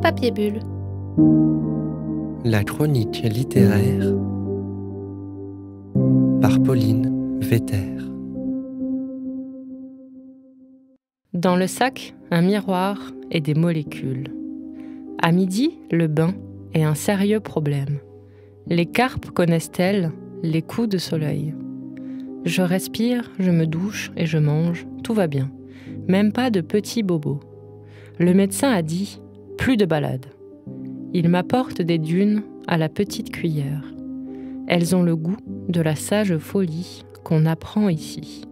Papier Bulle. La chronique littéraire par Pauline Vetter. Dans le sac, un miroir et des molécules. À midi, le bain est un sérieux problème. Les carpes connaissent-elles les coups de soleil? Je respire, je me douche et je mange, tout va bien. Même pas de petits bobos. Le médecin a dit « plus de balade ». Il m'apporte des dunes à la petite cuillère. Elles ont le goût de la sage folie qu'on apprend ici.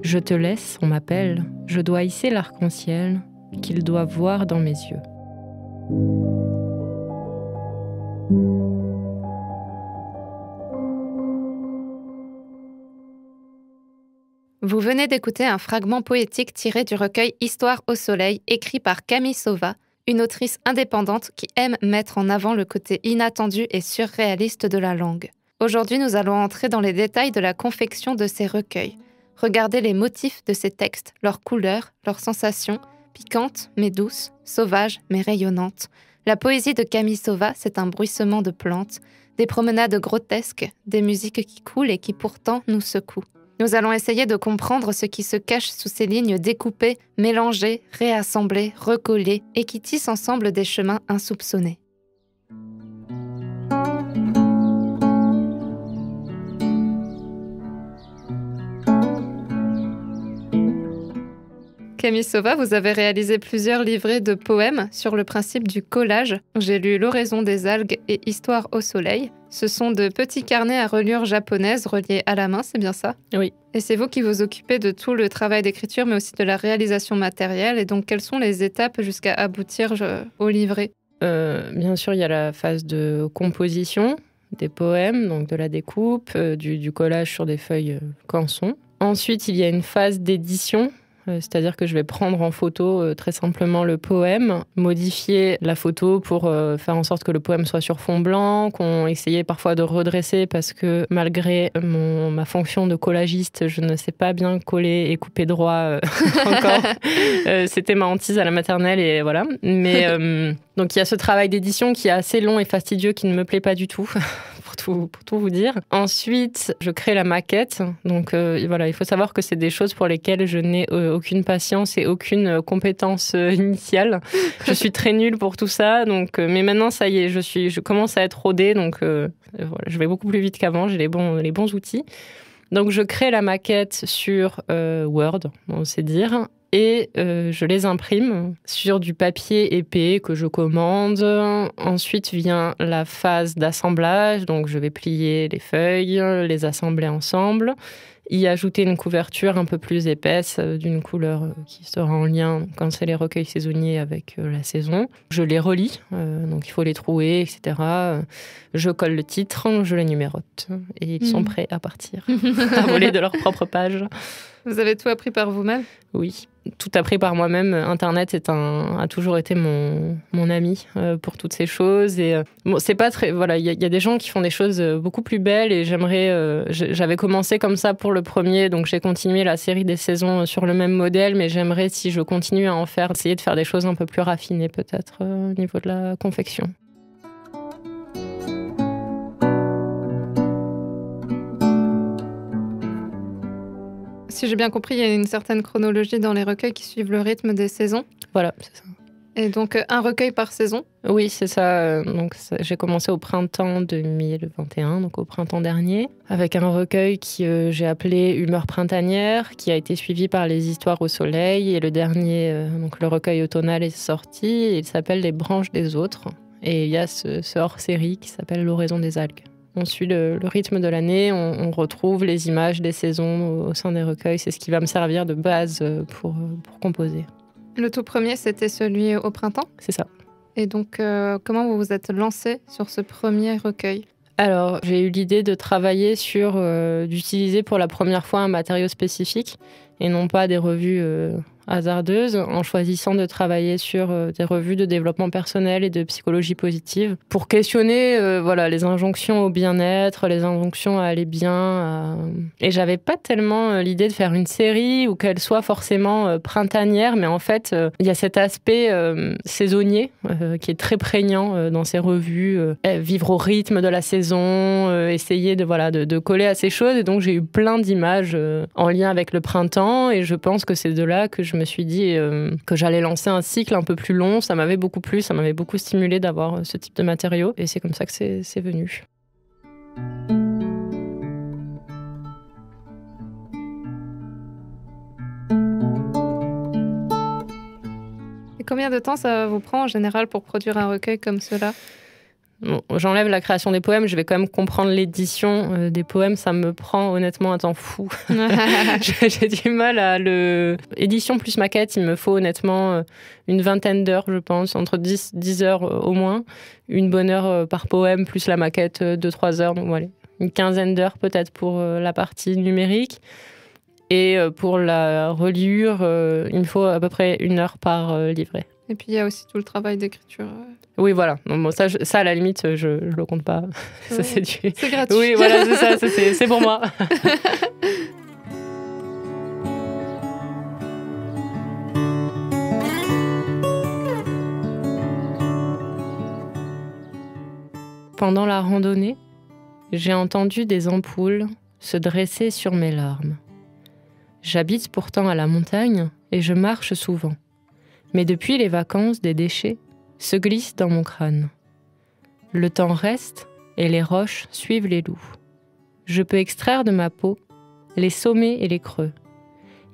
Je te laisse, on m'appelle, je dois hisser l'arc-en-ciel qu'il doit voir dans mes yeux. Vous venez d'écouter un fragment poétique tiré du recueil Histoire au soleil, écrit par Camille Sauva, une autrice indépendante qui aime mettre en avant le côté inattendu et surréaliste de la langue. Aujourd'hui, nous allons entrer dans les détails de la confection de ces recueils. Regardez les motifs de ces textes, leurs couleurs, leurs sensations, piquantes mais douces, sauvages mais rayonnantes. La poésie de Camille Sauva, c'est un bruissement de plantes, des promenades grotesques, des musiques qui coulent et qui pourtant nous secouent. Nous allons essayer de comprendre ce qui se cache sous ces lignes découpées, mélangées, réassemblées, recollées et qui tissent ensemble des chemins insoupçonnés. Camille Sauva, vous avez réalisé plusieurs livrets de poèmes sur le principe du collage. J'ai lu L'oraison des algues et Histoire au soleil. Ce sont de petits carnets à reliure japonaise reliés à la main, c'est bien ça? Oui. Et c'est vous qui vous occupez de tout le travail d'écriture, mais aussi de la réalisation matérielle. Et donc, quelles sont les étapes jusqu'à aboutir au livret? Bien sûr, il y a la phase de composition des poèmes, donc de la découpe, du collage sur des feuilles canson. Ensuite, il y a une phase d'édition. C'est-à-dire que je vais prendre en photo très simplement le poème, modifier la photo pour faire en sorte que le poème soit sur fond blanc, qu'on essayait parfois de redresser parce que malgré ma fonction de collagiste, je ne sais pas bien coller et couper droit encore. C'était ma hantise à la maternelle et voilà. Mais donc il y a ce travail d'édition qui est assez long et fastidieux qui ne me plaît pas du tout. Pour tout vous dire. Ensuite, je crée la maquette. Donc voilà, il faut savoir que c'est des choses pour lesquelles je n'ai aucune patience et aucune compétence initiale. Je suis très nulle pour tout ça. Donc, mais maintenant, ça y est, je commence à être rodée. Donc voilà, je vais beaucoup plus vite qu'avant. J'ai les bons outils. Donc je crée la maquette sur Word, on sait dire. Et je les imprime sur du papier épais que je commande. Ensuite vient la phase d'assemblage. Donc, je vais plier les feuilles, les assembler ensemble, y ajouter une couverture un peu plus épaisse d'une couleur qui sera en lien, quand c'est les recueils saisonniers, avec la saison. Je les relis, donc il faut les trouer, etc. Je colle le titre, je les numérote et ils sont prêts à partir, à voler de leur propre page. Vous avez tout appris par vous-même? Oui, tout appris par moi-même. Internet a toujours été mon ami pour toutes ces choses. Et bon, c'est pas très. Voilà, il y a des gens qui font des choses beaucoup plus belles et j'aimerais. J'avais commencé comme ça pour le premier, donc j'ai continué la série des saisons sur le même modèle, mais j'aimerais, si je continue à en faire, essayer de faire des choses un peu plus raffinées peut-être au niveau de la confection. Si j'ai bien compris, il y a une certaine chronologie dans les recueils qui suivent le rythme des saisons. Voilà, c'est ça. Et donc, un recueil par saison? Oui, c'est ça. Donc, j'ai commencé au printemps 2021, donc au printemps dernier, avec un recueil que j'ai appelé Humeur printanière, qui a été suivi par Les Histoires au soleil. Et le dernier, donc le recueil automnal est sorti. Et il s'appelle Les branches des autres. Et il y a ce hors-série qui s'appelle L'oraison des algues. On suit le rythme de l'année, on retrouve les images des saisons au sein des recueils. C'est ce qui va me servir de base pour composer. Le tout premier, c'était celui au printemps? C'est ça. Et donc, comment vous vous êtes lancé sur ce premier recueil? Alors, j'ai eu l'idée de travailler d'utiliser pour la première fois un matériau spécifique et non pas des revues hasardeuses, en choisissant de travailler sur des revues de développement personnel et de psychologie positive pour questionner les injonctions au bien-être, les injonctions à aller bien. Et j'avais pas tellement l'idée de faire une série ou qu'elle soit forcément printanière, mais en fait, il y a cet aspect saisonnier qui est très prégnant dans ces revues. Vivre au rythme de la saison, essayer de coller à ces choses. Et donc, j'ai eu plein d'images en lien avec le printemps et je pense que c'est de là que je me suis dit que j'allais lancer un cycle un peu plus long. Ça m'avait beaucoup plu, ça m'avait beaucoup stimulé d'avoir ce type de matériaux. Et c'est comme ça que c'est venu. Et combien de temps ça vous prend en général pour produire un recueil comme cela ? Bon, j'enlève la création des poèmes, je vais quand même comprendre l'édition des poèmes. Ça me prend honnêtement un temps fou. J'ai du mal à édition plus maquette, il me faut honnêtement une vingtaine d'heures, je pense, entre 10 heures au moins. Une bonne heure par poème, plus la maquette 2-3 heures. Donc voilà, une quinzaine d'heures peut-être pour la partie numérique. Et pour la reliure, il me faut à peu près 1 heure par livret. Et puis il y a aussi tout le travail d'écriture. Oui, voilà. Bon, ça, à la limite, je le compte pas. Ça, c'est gratuit. Oui, voilà, c'est ça. C'est pour moi. Pendant la randonnée, j'ai entendu des ampoules se dresser sur mes larmes. J'habite pourtant à la montagne et je marche souvent. Mais depuis les vacances, des déchets se glissent dans mon crâne. Le temps reste et les roches suivent les loups. Je peux extraire de ma peau les sommets et les creux.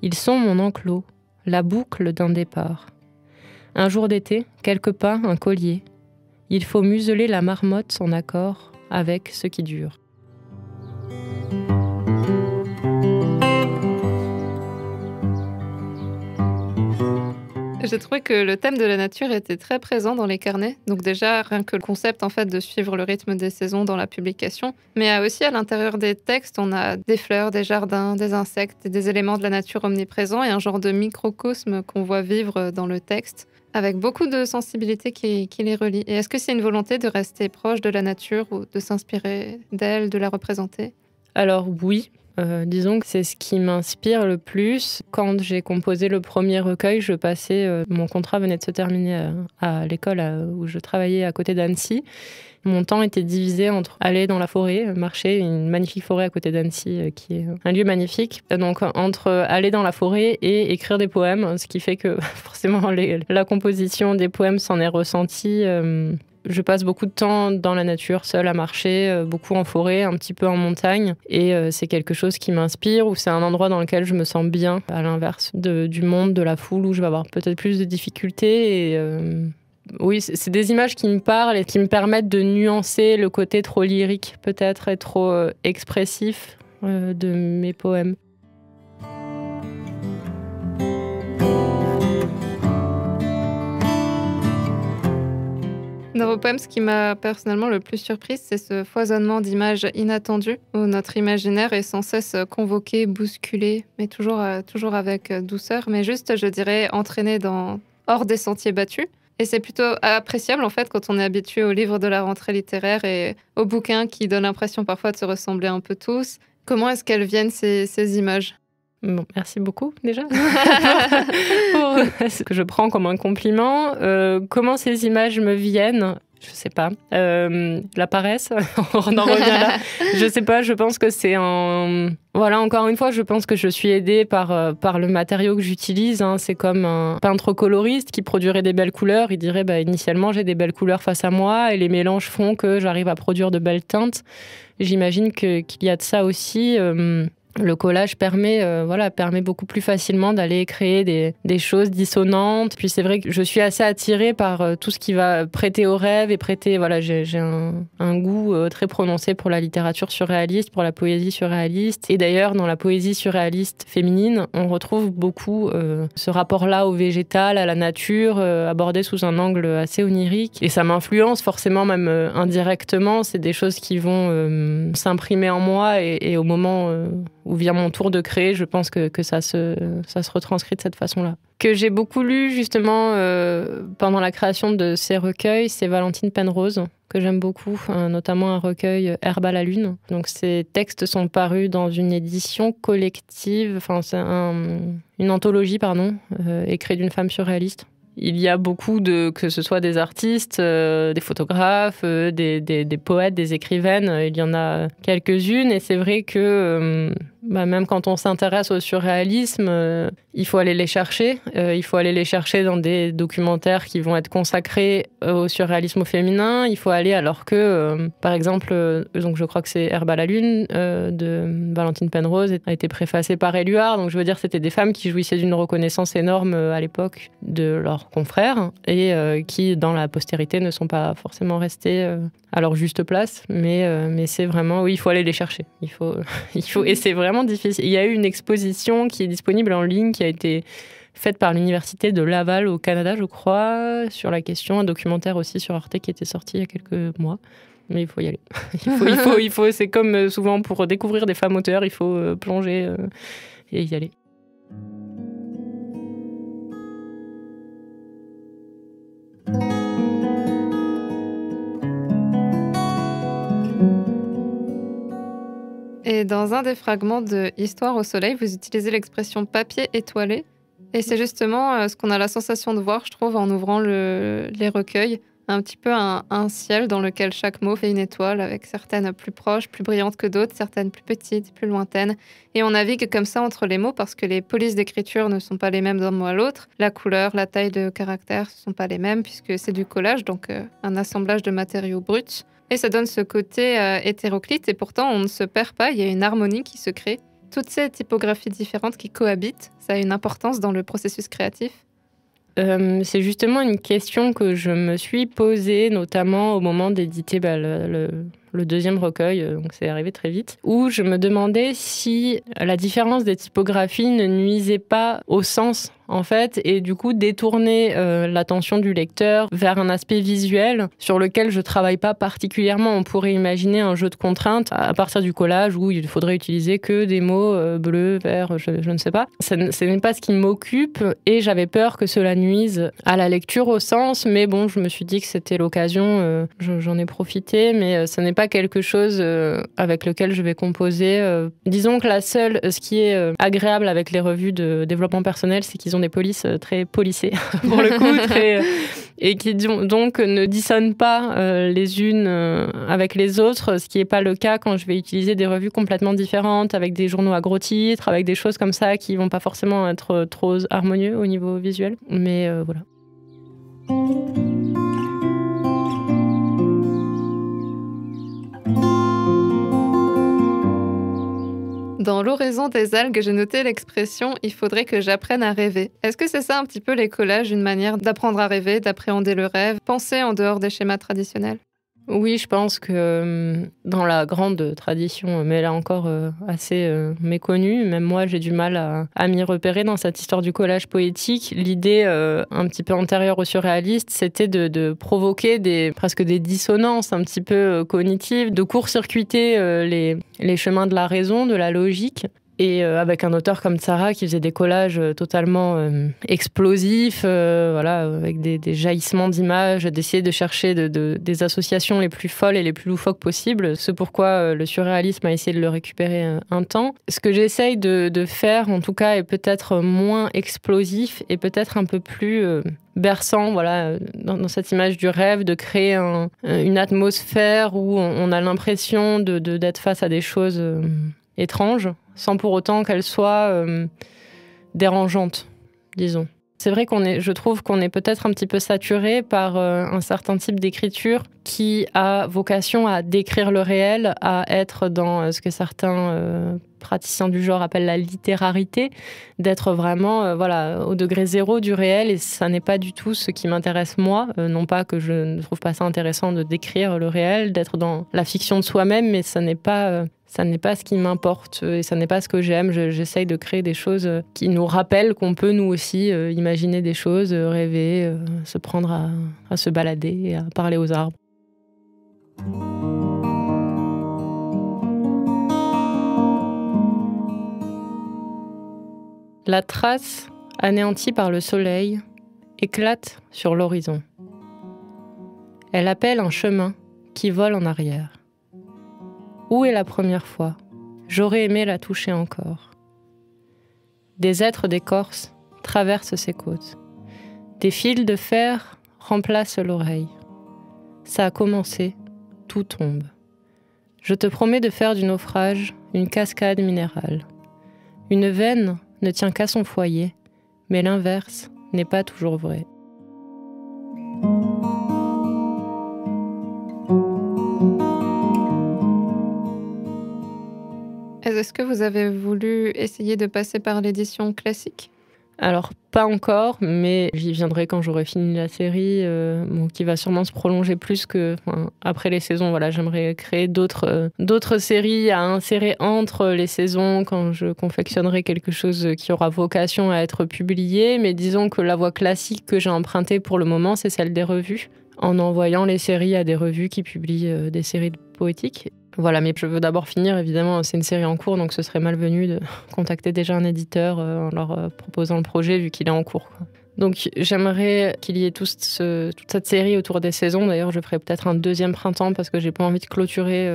Ils sont mon enclos, la boucle d'un départ. Un jour d'été, quelque pas, un collier. Il faut museler la marmotte en accord avec ce qui dure. J'ai trouvé que le thème de la nature était très présent dans les carnets. Donc déjà, rien que le concept en fait de suivre le rythme des saisons dans la publication. Mais aussi à l'intérieur des textes, on a des fleurs, des jardins, des insectes, des éléments de la nature omniprésents et un genre de microcosme qu'on voit vivre dans le texte, avec beaucoup de sensibilité qui les relie. Et est-ce que c'est une volonté de rester proche de la nature ou de s'inspirer d'elle, de la représenter ? Alors oui. Disons que c'est ce qui m'inspire le plus. Quand j'ai composé le premier recueil, mon contrat venait de se terminer à l'école où je travaillais à côté d'Annecy. Mon temps était divisé entre aller dans la forêt, marcher, une magnifique forêt à côté d'Annecy, qui est un lieu magnifique. Donc entre aller dans la forêt et écrire des poèmes, ce qui fait que forcément la composition des poèmes s'en est ressentie. Je passe beaucoup de temps dans la nature, seule à marcher, beaucoup en forêt, un petit peu en montagne. Et c'est quelque chose qui m'inspire, ou c'est un endroit dans lequel je me sens bien, à l'inverse du monde, de la foule, où je vais avoir peut-être plus de difficultés. Et oui, c'est des images qui me parlent et qui me permettent de nuancer le côté trop lyrique, peut-être, et trop expressif de mes poèmes. Dans vos poèmes, ce qui m'a personnellement le plus surprise, c'est ce foisonnement d'images inattendues, où notre imaginaire est sans cesse convoqué, bousculé, mais toujours avec douceur, mais juste, je dirais, entraîné hors des sentiers battus. Et c'est plutôt appréciable, en fait, quand on est habitué aux livres de la rentrée littéraire et aux bouquins qui donnent l'impression parfois de se ressembler un peu tous. Comment est-ce qu'elles viennent, ces images ? Bon, merci beaucoup déjà pour ce que je prends comme un compliment. Comment ces images me viennent ? Je sais pas. La paresse, on en revient là. Je sais pas, je pense que c'est Voilà, encore une fois, je pense que je suis aidée par le matériau que j'utilise. Hein. C'est comme un peintre coloriste qui produirait des belles couleurs. Il dirait, initialement, j'ai des belles couleurs face à moi et les mélanges font que j'arrive à produire de belles teintes. J'imagine qu'il y a de ça aussi. Le collage permet beaucoup plus facilement d'aller créer des choses dissonantes. Puis c'est vrai que je suis assez attirée par tout ce qui va prêter au rêve et prêter... Voilà, j'ai un goût très prononcé pour la littérature surréaliste, pour la poésie surréaliste. Et d'ailleurs, dans la poésie surréaliste féminine, on retrouve beaucoup ce rapport-là au végétal, à la nature, abordé sous un angle assez onirique. Et ça m'influence forcément, même indirectement. C'est des choses qui vont s'imprimer en moi et au moment ou vient mon tour de créer, je pense que ça se retranscrit de cette façon-là. Que j'ai beaucoup lu justement pendant la création de ces recueils, c'est Valentine Penrose, que j'aime beaucoup, notamment un recueil Herbe à la lune. Donc ces textes sont parus dans une édition collective, enfin c'est une anthologie, écrite d'une femme surréaliste. Il y a beaucoup que ce soit des artistes, des photographes, des poètes, des écrivaines, il y en a quelques-unes. Et c'est vrai que même quand on s'intéresse au surréalisme, il faut aller les chercher. Il faut aller les chercher dans des documentaires qui vont être consacrés au surréalisme au féminin. Il faut aller alors que, par exemple, donc je crois que c'est Herbe à la lune de Valentine Penrose a été préfacé par Éluard. Donc je veux dire, c'était des femmes qui jouissaient d'une reconnaissance énorme à l'époque de leurs confrères et qui, dans la postérité, ne sont pas forcément restées à leur juste place. Mais c'est vraiment, oui, il faut aller les chercher. Il faut, et c'est vraiment difficile. Il y a eu une exposition qui est disponible en ligne qui a été faite par l'université de Laval au Canada, je crois, sur la question, un documentaire aussi sur Arte qui était sorti il y a quelques mois. Mais il faut y aller. il faut. C'est comme souvent pour découvrir des femmes auteurs, il faut plonger et y aller. Et dans un des fragments de Histoire au soleil, vous utilisez l'expression papier étoilé. Et c'est justement ce qu'on a la sensation de voir, je trouve, en ouvrant les recueils. Un petit peu un ciel dans lequel chaque mot fait une étoile, avec certaines plus proches, plus brillantes que d'autres, certaines plus petites, plus lointaines. Et on navigue comme ça entre les mots parce que les polices d'écriture ne sont pas les mêmes d'un mot à l'autre. La couleur, la taille de caractère ne sont pas les mêmes puisque c'est du collage, donc un assemblage de matériaux bruts. Et ça donne ce côté hétéroclite et pourtant on ne se perd pas, il y a une harmonie qui se crée. Toutes ces typographies différentes qui cohabitent, ça a une importance dans le processus créatif. C'est justement une question que je me suis posée, notamment au moment d'éditer le deuxième recueil, donc c'est arrivé très vite, où je me demandais si la différence des typographies ne nuisait pas au sens, en fait, et du coup détourner l'attention du lecteur vers un aspect visuel sur lequel je travaille pas particulièrement. On pourrait imaginer un jeu de contraintes à partir du collage où il faudrait utiliser que des mots bleus, verts, je ne sais pas. Ce n'est pas ce qui m'occupe et j'avais peur que cela nuise à la lecture au sens, mais bon, je me suis dit que c'était l'occasion, j'en ai profité, mais ce n'est pas quelque chose avec lequel je vais composer. Disons que ce qui est agréable avec les revues de développement personnel, c'est qu'ils ont des polices très polissées, pour le coup, et qui donc ne dissonnent pas les unes avec les autres, ce qui n'est pas le cas quand je vais utiliser des revues complètement différentes, avec des journaux à gros titres, avec des choses comme ça qui ne vont pas forcément être trop harmonieux au niveau visuel. Mais voilà. Dans L'oraison des algues, j'ai noté l'expression « il faudrait que j'apprenne à rêver ». Est-ce que c'est ça un petit peu les collages, une manière d'apprendre à rêver, d'appréhender le rêve, penser en dehors des schémas traditionnels ? Oui, je pense que dans la grande tradition, mais là encore assez méconnue, même moi j'ai du mal à m'y repérer dans cette histoire du collage poétique. L'idée un petit peu antérieure au surréaliste, c'était de provoquer presque des dissonances un petit peu cognitives, de court-circuiter les chemins de la raison, de la logique. Et avec un auteur comme Tzara qui faisait des collages totalement explosifs, avec des jaillissements d'images, d'essayer de chercher des associations les plus folles et les plus loufoques possibles. C'est pourquoi le surréalisme a essayé de le récupérer un temps. Ce que j'essaye de faire, en tout cas, est peut-être moins explosif et peut-être un peu plus berçant, dans cette image du rêve, de créer une atmosphère où on a l'impression d'être face à des choses étranges, sans pour autant qu'elles soient dérangeantes, disons. C'est vrai je trouve qu'on est peut-être un petit peu saturé par un certain type d'écriture qui a vocation à décrire le réel, à être dans ce que certains praticiens du genre appellent la littérarité, d'être vraiment au degré zéro du réel, et ça n'est pas du tout ce qui m'intéresse moi. Non pas que je ne trouve pas ça intéressant de décrire le réel, d'être dans la fiction de soi-même, mais ça n'est pas ce qui m'importe et ça n'est pas ce que j'aime. J'essaye de créer des choses qui nous rappellent qu'on peut nous aussi imaginer des choses, rêver, se prendre à se balader et à parler aux arbres. La trace, anéantie par le soleil, éclate sur l'horizon. Elle appelle un chemin qui vole en arrière. Où est la première fois ? J'aurais aimé la toucher encore. Des êtres d'écorce traversent ses côtes. Des fils de fer remplacent l'oreille. Ça a commencé, tout tombe. Je te promets de faire du naufrage une cascade minérale. Une veine ne tient qu'à son foyer, mais l'inverse n'est pas toujours vrai. Est-ce que vous avez voulu essayer de passer par l'édition classique ? Alors, pas encore, mais j'y viendrai quand j'aurai fini la série, qui va sûrement se prolonger plus que... après les saisons, voilà, j'aimerais créer d'autres séries à insérer entre les saisons quand je confectionnerai quelque chose qui aura vocation à être publié. Mais disons que la voie classique que j'ai empruntée pour le moment, c'est celle des revues, en envoyant les séries à des revues qui publient des séries poétiques. Voilà, mais je veux d'abord finir, évidemment, c'est une série en cours, donc ce serait malvenu de contacter déjà un éditeur en leur proposant le projet, vu qu'il est en cours, quoi. Donc j'aimerais qu'il y ait toute cette série autour des saisons. D'ailleurs, je ferai peut-être un deuxième printemps, parce que j'ai pas envie de clôturer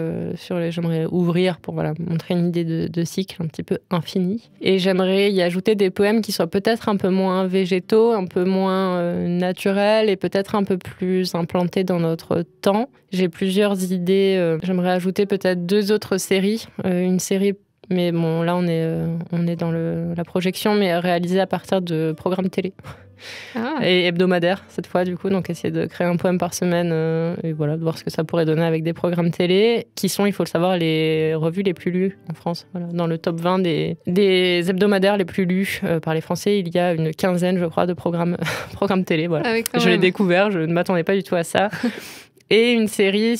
j'aimerais ouvrir pour montrer une idée de cycle un petit peu infini. Et j'aimerais y ajouter des poèmes qui soient peut-être un peu moins végétaux, un peu moins naturels et peut-être un peu plus implantés dans notre temps. J'ai plusieurs idées. J'aimerais ajouter peut-être 2 autres séries. Une série, mais bon, là on est dans la projection, mais réalisée à partir de programmes télé. Et hebdomadaire cette fois, du coup, donc essayer de créer un poème par semaine et voilà, de voir ce que ça pourrait donner avec des programmes télé qui sont, il faut le savoir, les revues les plus lues en France. Voilà. Dans le top 20 des hebdomadaires les plus lus par les Français, il y a une quinzaine, je crois, de programmes télé. Voilà. Je l'ai découvert, je ne m'attendais pas du tout à ça. Et une série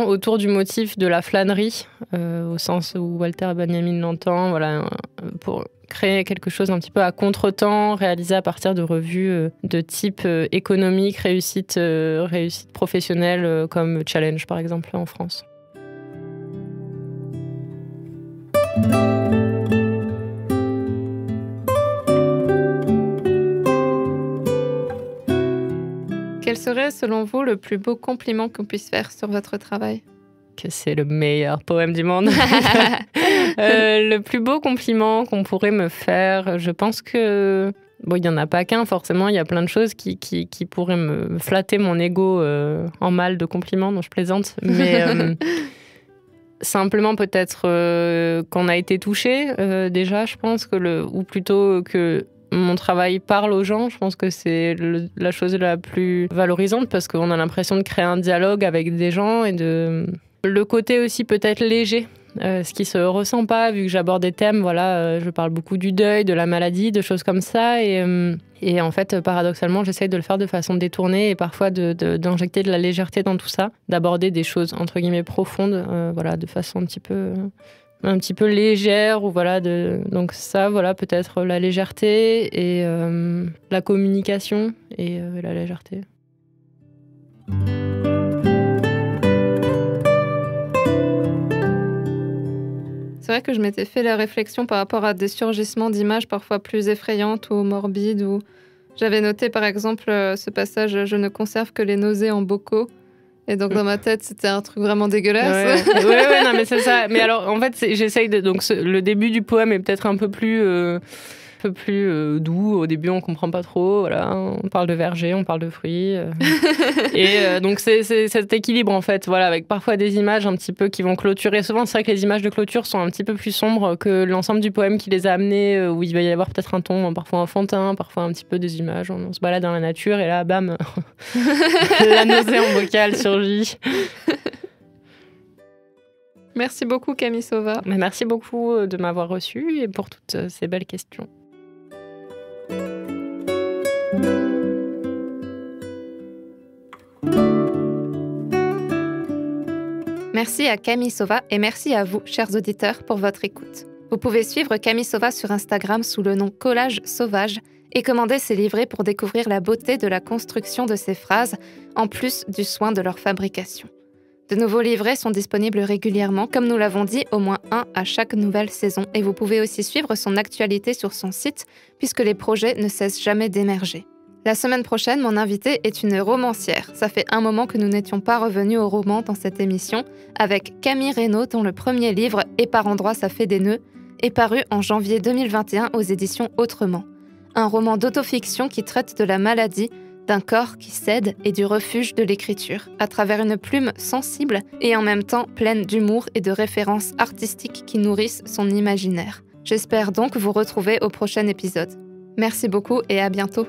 autour du motif de la flânerie, au sens où Walter Benjamin l'entend, voilà, pour créer quelque chose un petit peu à contre-temps, réalisé à partir de revues de type économique, réussite professionnelle, comme Challenge, par exemple, en France. Quel serait, selon vous, le plus beau compliment qu'on puisse faire sur votre travail ? Que c'est le meilleur poème du monde. Le plus beau compliment qu'on pourrait me faire, je pense que... Bon, il n'y en a pas qu'un, forcément. Il y a plein de choses qui pourraient me flatter mon ego en mal de compliments, dont je plaisante. Mais simplement, peut-être qu'on a été touché, déjà, je pense, ou plutôt que... Mon travail parle aux gens, je pense que c'est la chose la plus valorisante, parce qu'on a l'impression de créer un dialogue avec des gens et le côté aussi peut-être léger, ce qui se ressent pas vu que j'aborde des thèmes, voilà, je parle beaucoup du deuil, de la maladie, de choses comme ça et en fait paradoxalement j'essaye de le faire de façon détournée et parfois d'injecter de la légèreté dans tout ça, d'aborder des choses entre guillemets profondes, voilà, de façon un petit peu légère, ou voilà, donc ça, voilà, peut-être la légèreté et la communication et la légèreté. C'est vrai que je m'étais fait la réflexion par rapport à des surgissements d'images parfois plus effrayantes ou morbides, où j'avais noté par exemple ce passage « Je ne conserve que les nausées en bocaux ». Et donc, dans ma tête, c'était un truc vraiment dégueulasse. Ouais, non, mais c'est ça. Mais alors, en fait, j'essaye de... Donc, le début du poème est peut-être un peu plus doux. Au début, on comprend pas trop. Voilà, on parle de verger, on parle de fruits. Et donc, c'est cet équilibre, en fait. Voilà, avec parfois des images un petit peu qui vont clôturer. Souvent, c'est vrai que les images de clôture sont un petit peu plus sombres que l'ensemble du poème qui les a amenées, où il va y avoir peut-être un ton parfois enfantin, parfois un petit peu des images. On se balade dans la nature et là, bam, la nausée en bocal surgit. Merci beaucoup, Camille Sauva. Merci beaucoup de m'avoir reçue et pour toutes ces belles questions. Merci à Camille Sauva et merci à vous, chers auditeurs, pour votre écoute. Vous pouvez suivre Camille Sauva sur Instagram sous le nom Collage Sauvage et commander ses livrets pour découvrir la beauté de la construction de ses phrases, en plus du soin de leur fabrication. De nouveaux livrets sont disponibles régulièrement, comme nous l'avons dit, au moins un à chaque nouvelle saison. Et vous pouvez aussi suivre son actualité sur son site, puisque les projets ne cessent jamais d'émerger. La semaine prochaine, mon invitée est une romancière. Ça fait un moment que nous n'étions pas revenus au roman dans cette émission, avec Camille Reynaud, dont le premier livre, Et par endroits ça fait des nœuds, est paru en janvier 2021 aux éditions Autrement. Un roman d'autofiction qui traite de la maladie, d'un corps qui cède et du refuge de l'écriture, à travers une plume sensible et en même temps pleine d'humour et de références artistiques qui nourrissent son imaginaire. J'espère donc vous retrouver au prochain épisode. Merci beaucoup et à bientôt.